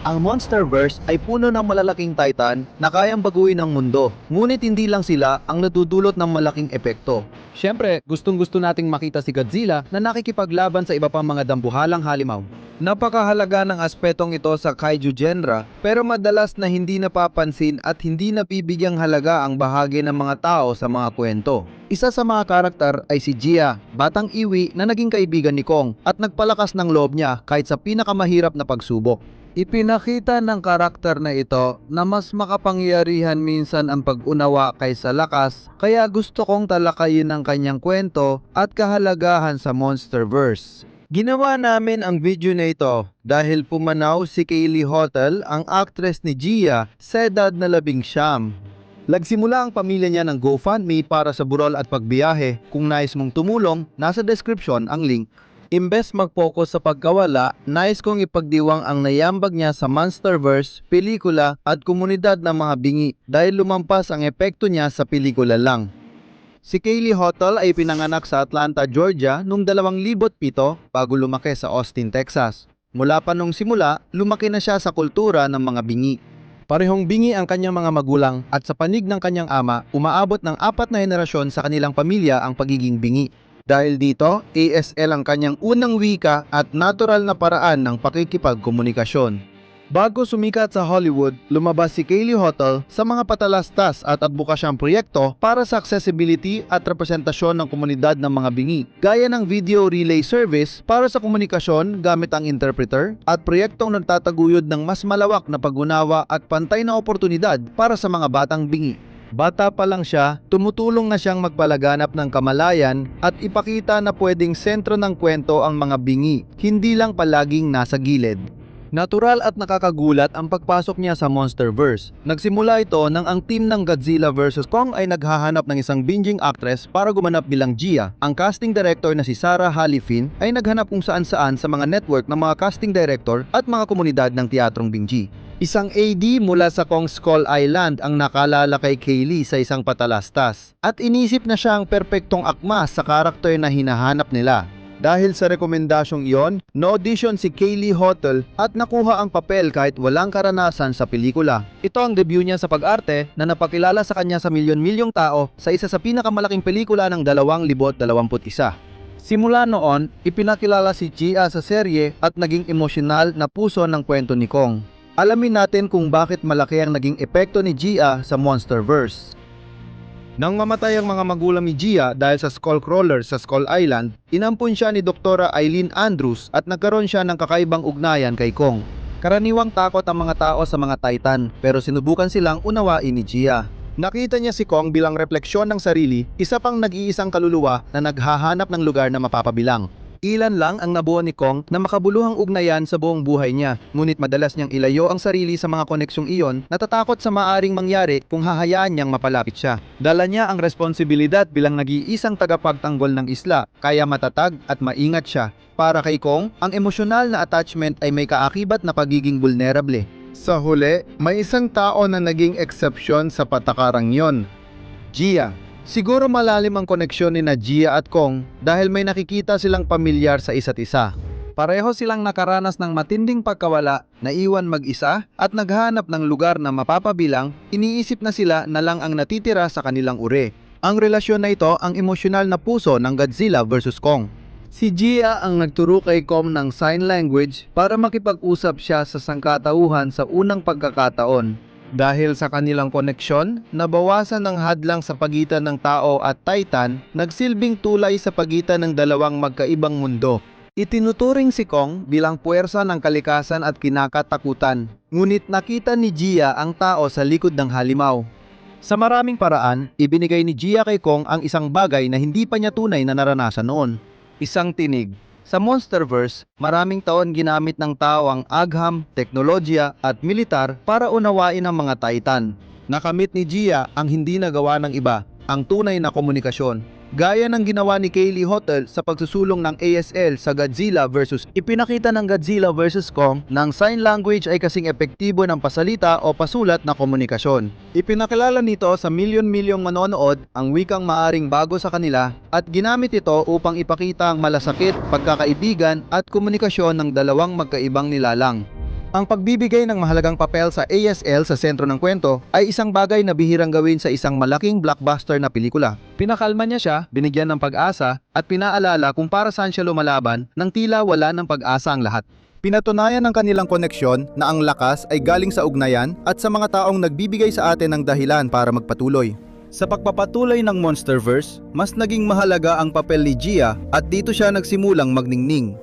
Ang Monsterverse ay puno ng malalaking titan na kayang baguhin ang mundo. Ngunit hindi lang sila ang nadudulot ng malaking epekto. Siyempre, gustong-gusto nating makita si Godzilla na nakikipaglaban sa iba pang mga dambuhalang halimaw. Napakahalaga ng aspetong ito sa kaiju genre, pero madalas na hindi napapansin at hindi nabibigyang halaga ang bahagi ng mga tao sa mga kwento. Isa sa mga karakter ay si Jia, batang iwi na naging kaibigan ni Kong at nagpalakas ng loob niya kahit sa pinakamahirap na pagsubok. Ipinakita ng karakter na ito na mas makapangyarihan minsan ang pag-unawa kaysa lakas, kaya gusto kong talakayin ang kanyang kwento at kahalagahan sa Monsterverse. Ginawa namin ang video na ito dahil pumanaw si Kaylee Hotel, ang actress ni Jia, sa edad na 19. Nagsimula ang pamilya niya ng GoFundMe para sa burol at pagbiyahe. Kung nais mong tumulong, nasa description ang link. Imbes mag-focus sa pagkawala, nais kong ipagdiwang ang nayambag niya sa Monsterverse, pelikula at komunidad ng mga bingi dahil lumampas ang epekto niya sa pelikula lang. Si Kaylee Hotel ay pinanganak sa Atlanta, Georgia noong 2007 bago lumaki sa Austin, Texas. Mula pa nung simula, lumaki na siya sa kultura ng mga bingi. Parehong bingi ang kanyang mga magulang at sa panig ng kanyang ama, umaabot ng 4 na henerasyon sa kanilang pamilya ang pagiging bingi. Dahil dito, ASL ang kanyang unang wika at natural na paraan ng pakikipagkomunikasyon. Bago sumikat sa Hollywood, lumabas si Kaylee Hotel sa mga patalastas at adbukasyang proyekto para sa accessibility at representasyon ng komunidad ng mga bingi, gaya ng video relay service para sa komunikasyon gamit ang interpreter at proyektong nagtataguyod ng mas malawak na pag-unawa at pantay na oportunidad para sa mga batang bingi. Bata pa lang siya, tumutulong na siyang magpalaganap ng kamalayan at ipakita na pwedeng sentro ng kwento ang mga bingi, hindi lang palaging nasa gilid. Natural at nakakagulat ang pagpasok niya sa Monsterverse. Nagsimula ito nang ang team ng Godzilla vs. Kong ay naghahanap ng isang binging actress para gumanap bilang Jia. Ang casting director na si Sarah Halifin ay naghanap kung saan-saan sa mga network ng mga casting director at mga komunidad ng teatrong Bingi. Isang AD mula sa Kong Skull Island ang nakalala kay Kaylee sa isang patalastas at inisip na siya ang perpektong akma sa karakter na hinahanap nila. Dahil sa rekomendasyong iyon, na-audition si Kaylee Hotel at nakuha ang papel kahit walang karanasan sa pelikula. Ito ang debut niya sa pag-arte na napakilala sa kanya sa milyon-milyong tao sa isa sa pinakamalaking pelikula ng 2021. Simula noon, ipinakilala si Jia sa serye at naging emosyonal na puso ng kwento ni Kong. Alamin natin kung bakit malaki ang naging epekto ni Jia sa Monsterverse. Nang mamatay ang mga magulang ni Jia dahil sa Skullcrawler sa Skull Island, inampun siya ni Dr. Eileen Andrews at nagkaroon siya ng kakaibang ugnayan kay Kong. Karaniwang takot ang mga tao sa mga Titan, pero sinubukan silang unawain ni Jia. Nakita niya si Kong bilang refleksyon ng sarili, isa pang nag-iisang kaluluwa na naghahanap ng lugar na mapapabilang. Ilan lang ang nabuo ni Kong na makabuluhang ugnayan sa buong buhay niya, ngunit madalas niyang ilayo ang sarili sa mga koneksyong iyon, natatakot sa maaring mangyari kung hahayaan niyang mapalapit siya. Dala niya ang responsibilidad bilang nag-iisang tagapagtanggol ng isla, kaya matatag at maingat siya. Para kay Kong, ang emosyonal na attachment ay may kaakibat na pagiging vulnerable. Sa huli, may isang tao na naging eksepsyon sa patakarang yon. Jia. Siguro malalim ang koneksyon ni Jia at Kong dahil may nakikita silang pamilyar sa isa't isa. Pareho silang nakaranas ng matinding pagkawala, naiwan mag-isa at naghanap ng lugar na mapapabilang, iniisip na sila na lang ang natitira sa kanilang uri. Ang relasyon na ito ang emosyonal na puso ng Godzilla vs. Kong. Si Jia ang nagturo kay Kong ng sign language para makipag-usap siya sa sangkatauhan sa unang pagkakataon. Dahil sa kanilang koneksyon, nabawasan ng hadlang sa pagitan ng tao at Titan, nagsilbing tulay sa pagitan ng dalawang magkaibang mundo. Itinuturing si Kong bilang puwersa ng kalikasan at kinakatakutan, ngunit nakita ni Jia ang tao sa likod ng halimaw. Sa maraming paraan, ibinigay ni Jia kay Kong ang isang bagay na hindi pa niya tunay na naranasan noon. Isang tinig. Sa Monsterverse, maraming taon ginamit ng tao ang agham, teknolohiya at militar para unawain ang mga Titan. Nakamit ni Jia ang hindi nagawa ng iba, ang tunay na komunikasyon. Gaya ng ginawa ni Kaylee Hotel sa pagsusulong ng ASL sa Godzilla vs. Ipinakita ng Godzilla vs. Kong na ang sign language ay kasing epektibo ng pasalita o pasulat na komunikasyon. Ipinakilala nito sa milyon-milyong manonood ang wikang maaring bago sa kanila at ginamit ito upang ipakita ang malasakit, pagkakaibigan at komunikasyon ng dalawang magkaibang nilalang. Ang pagbibigay ng mahalagang papel sa ASL sa sentro ng kwento ay isang bagay na bihirang gawin sa isang malaking blockbuster na pelikula. Pinakalma niya siya, binigyan ng pag-asa, at pinaalala kung para saan siya lumalaban nang tila wala ng pag-asa ang lahat. Pinatunayan ng kanilang koneksyon na ang lakas ay galing sa ugnayan at sa mga taong nagbibigay sa atin ng dahilan para magpatuloy. Sa pagpapatuloy ng Monsterverse, mas naging mahalaga ang papel ni Gia at dito siya nagsimulang magningning.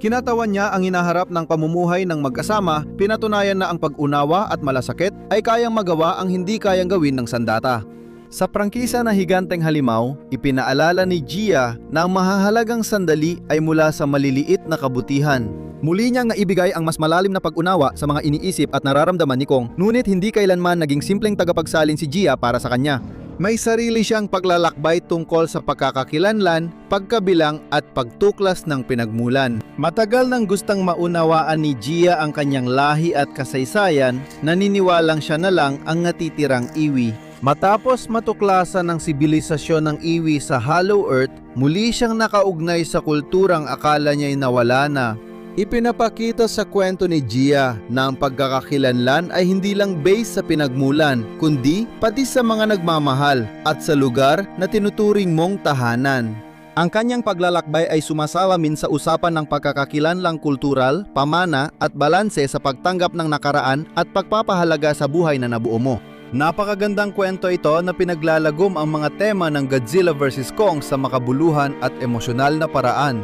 Kinatawan niya ang hinaharap ng pamumuhay ng mag-asama, pinatunayan na ang pag-unawa at malasakit ay kayang magawa ang hindi kayang gawin ng sandata. Sa prangkisa na Higanteng Halimaw, ipinaalala ni Gia na ang mahahalagang sandali ay mula sa maliliit na kabutihan. Muli niyang naibigay ang mas malalim na pag-unawa sa mga iniisip at nararamdaman ni Kong, ngunit hindi kailanman naging simpleng tagapagsalin si Gia para sa kanya. May sarili siyang paglalakbay tungkol sa pagkakakilanlan, pagkabilang at pagtuklas ng pinagmulan. Matagal nang gustang maunawaan ni Gia ang kanyang lahi at kasaysayan, naniniwalang siya na lang ang natitirang iwi. Matapos matuklasan ng sibilisasyon ng iwi sa Hollow Earth, muli siyang nakaugnay sa kulturang akala niya'y nawala na. Ipinapakita sa kwento ni Gia na ang pagkakakilanlan ay hindi lang base sa pinagmulan, kundi pati sa mga nagmamahal at sa lugar na tinuturing mong tahanan. Ang kanyang paglalakbay ay sumasalamin sa usapan ng pagkakakilanlang kultural, pamana at balanse sa pagtanggap ng nakaraan at pagpapahalaga sa buhay na nabuo mo. Napakagandang kwento ito na pinaglalagom ang mga tema ng Godzilla vs. Kong sa makabuluhan at emosyonal na paraan.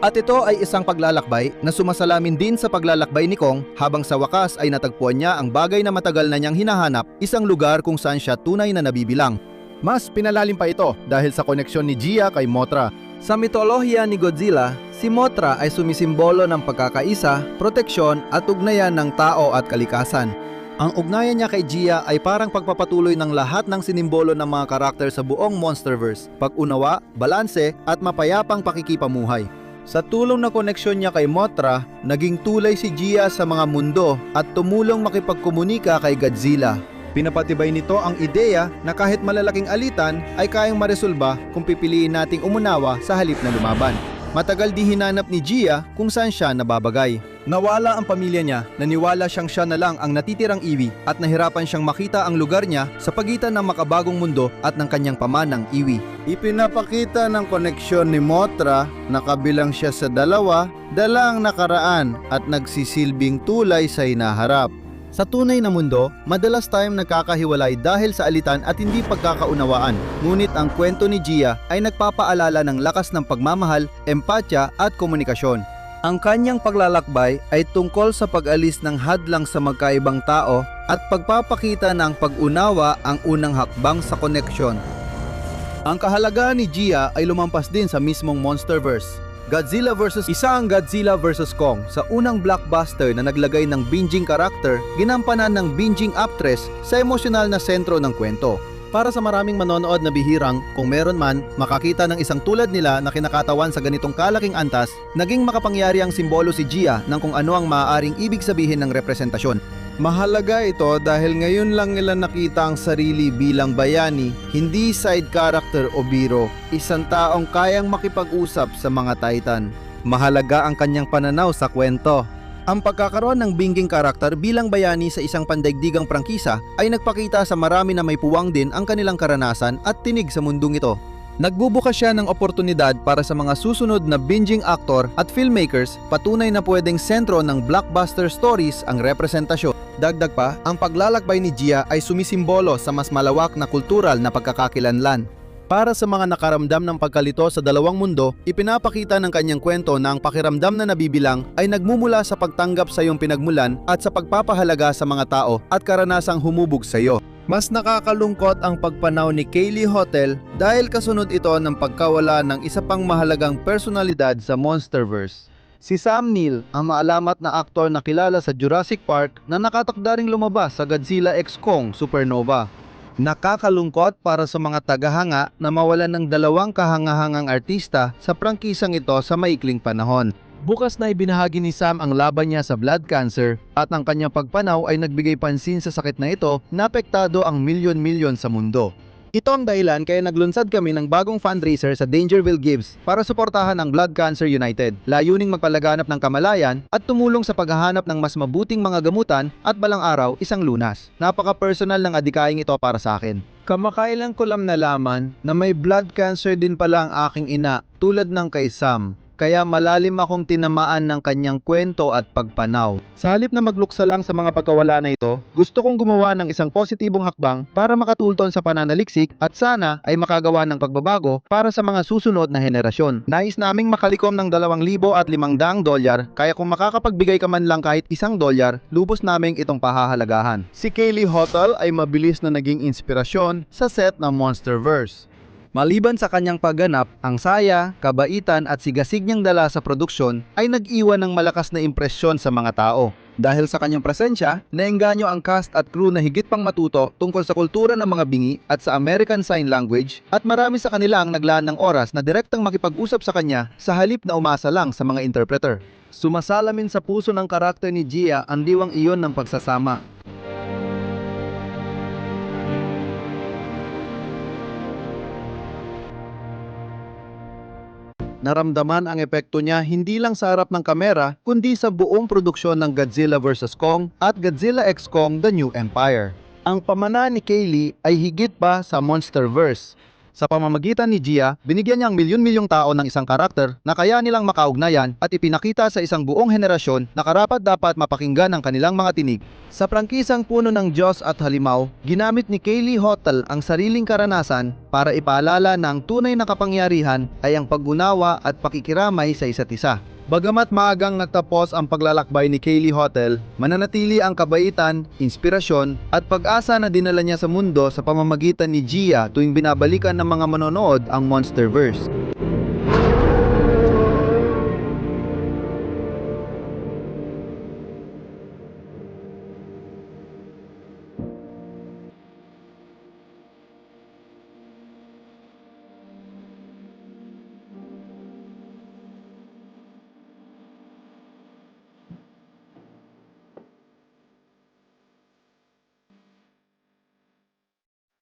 At ito ay isang paglalakbay na sumasalamin din sa paglalakbay ni Kong habang sa wakas ay natagpuan niya ang bagay na matagal na niyang hinahanap, isang lugar kung saan siya tunay na nabibilang. Mas pinalalim pa ito dahil sa koneksyon ni Gia kay Mothra. Sa mitolohiya ni Godzilla, si Mothra ay sumisimbolo ng pagkakaisa, proteksyon at ugnayan ng tao at kalikasan. Ang ugnayan niya kay Gia ay parang pagpapatuloy ng lahat ng sinimbolo ng mga karakter sa buong Monsterverse, pag-unawa, balanse at mapayapang pakikipamuhay. Sa tulong na koneksyon niya kay Mothra, naging tulay si Gia sa mga mundo at tumulong makipagkomunika kay Godzilla. Pinapatibay nito ang ideya na kahit malalaking alitan ay kayang maresolba kung pipiliin nating umunawa sa halip na lumaban. Matagal di hinanap ni Gia kung saan siya nababagay. Nawala ang pamilya niya, naniwala siyang siya na lang ang natitirang iwi at nahirapan siyang makita ang lugar niya sa pagitan ng makabagong mundo at ng kanyang pamanang iwi. Ipinapakita ng koneksyon ni Mothra na kabilang siya sa dala ang nakaraan at nagsisilbing tulay sa hinaharap. Sa tunay na mundo, madalas tayong nagkakahiwalay dahil sa alitan at hindi pagkakaunawaan. Ngunit ang kwento ni Gia ay nagpapaalala ng lakas ng pagmamahal, empatya at komunikasyon. Ang kanyang paglalakbay ay tungkol sa pag-alis ng hadlang sa magkaibang tao at pagpapakita ng pag-unawa ang unang hakbang sa koneksyon. Ang kahalagahan ni Gia ay lumampas din sa mismong Monsterverse. Godzilla vs. Isa ang Godzilla vs. Kong sa unang blockbuster na naglagay ng binging karakter, ginampanan ng binging actress sa emosyonal na sentro ng kwento. Para sa maraming manonood na bihirang, kung meron man, makakita ng isang tulad nila na kinakatawan sa ganitong kalaking antas, naging makapangyari ang simbolo si Gia ng kung ano ang maaaring ibig sabihin ng representasyon. Mahalaga ito dahil ngayon lang nila nakita ang sarili bilang bayani, hindi side character o biro, isang taong kayang makipag-usap sa mga Titan. Mahalaga ang kanyang pananaw sa kwento. Ang pagkakaroon ng binging karakter bilang bayani sa isang pandaigdigang prangkisa ay nagpakita sa marami na may puwang din ang kanilang karanasan at tinig sa mundong ito. Nagbubukas siya ng oportunidad para sa mga susunod na binging actor at filmmakers, patunay na pwedeng sentro ng blockbuster stories ang representasyon. Dagdag pa, ang paglalakbay ni Gia ay sumisimbolo sa mas malawak na kultural na pagkakakilanlan. Para sa mga nakaramdam ng pagkalito sa dalawang mundo, ipinapakita ng kanyang kwento na ang pakiramdam na nabibilang ay nagmumula sa pagtanggap sa iyong pinagmulan at sa pagpapahalaga sa mga tao at karanasang humubog sa iyo. Mas nakakalungkot ang pagpanaw ni Kaylee Hotel dahil kasunod ito ng pagkawala ng isa pang mahalagang personalidad sa Monsterverse. Si Sam Neill, ang maalamat na aktor na kilala sa Jurassic Park na nakatakda ring lumabas sa Godzilla x Kong Supernova. Nakakalungkot para sa mga tagahanga na mawalan ng dalawang kahangahangang artista sa prangkisang ito sa maikling panahon. Bukas na ibinahagi ni Sam ang laban niya sa blood cancer at ang kanyang pagpanaw ay nagbigay pansin sa sakit na ito na apektado ang milyon-milyon sa mundo. Ito ang dahilan kaya naglunsad kami ng bagong fundraiser sa Dangerville Gives para suportahan ang Blood Cancer United. Layuning magpalaganap ng kamalayan at tumulong sa paghahanap ng mas mabuting mga gamutan at balang araw isang lunas. Napaka-personal ng adikaing ito para sa akin. Kamakailan ko lang nalaman na may blood cancer din pala ang aking ina tulad ng kay Sam. Kaya malalim akong tinamaan ng kanyang kwento at pagpanaw. Sa halip na magluksa lang sa mga pagkawala na ito, gusto kong gumawa ng isang positibong hakbang para makatulton sa pananaliksik at sana ay makagawa ng pagbabago para sa mga susunod na henerasyon. Nais naming makalikom ng $2,500 kaya kung makakapagbigay ka man lang kahit $1, lubos naming itong pahahalagahan. Si Kaylee Hotel ay mabilis na naging inspirasyon sa set ng Monsterverse. Maliban sa kanyang pagganap, ang saya, kabaitan at sigasig niyang dala sa produksyon ay nag-iwan ng malakas na impresyon sa mga tao. Dahil sa kanyang presensya, naengganyo ang cast at crew na higit pang matuto tungkol sa kultura ng mga bingi at sa American Sign Language at marami sa kanila ang naglaan ng oras na direktang makipag-usap sa kanya sa halip na umasa lang sa mga interpreter. Sumasalamin sa puso ng karakter ni Gia ang diwang iyon ng pagsasama. Naramdaman ang epekto niya hindi lang sa harap ng kamera, kundi sa buong produksyon ng Godzilla vs. Kong at Godzilla x Kong: The New Empire. Ang pamana ni Kaylee ay higit pa sa Monsterverse. Sa pamamagitan ni Gia, binigyan niya ang milyon-milyong tao ng isang karakter na kaya nilang makaugnayan at ipinakita sa isang buong henerasyon na karapat-dapat mapakinggan ang kanilang mga tinig. Sa prangkisang Puno ng Diyos at Halimaw, ginamit ni Kaylee Hotel ang sariling karanasan para ipaalala na ang tunay na kapangyarihan ay ang pag-unawa at pakikiramay sa isa't isa. Bagamat maagang nagtapos ang paglalakbay ni Kaylee Hotel, mananatili ang kabaitan, inspirasyon at pag-asa na dinala niya sa mundo sa pamamagitan ni Gia tuwing binabalikan ng mga manonood ang Monsterverse.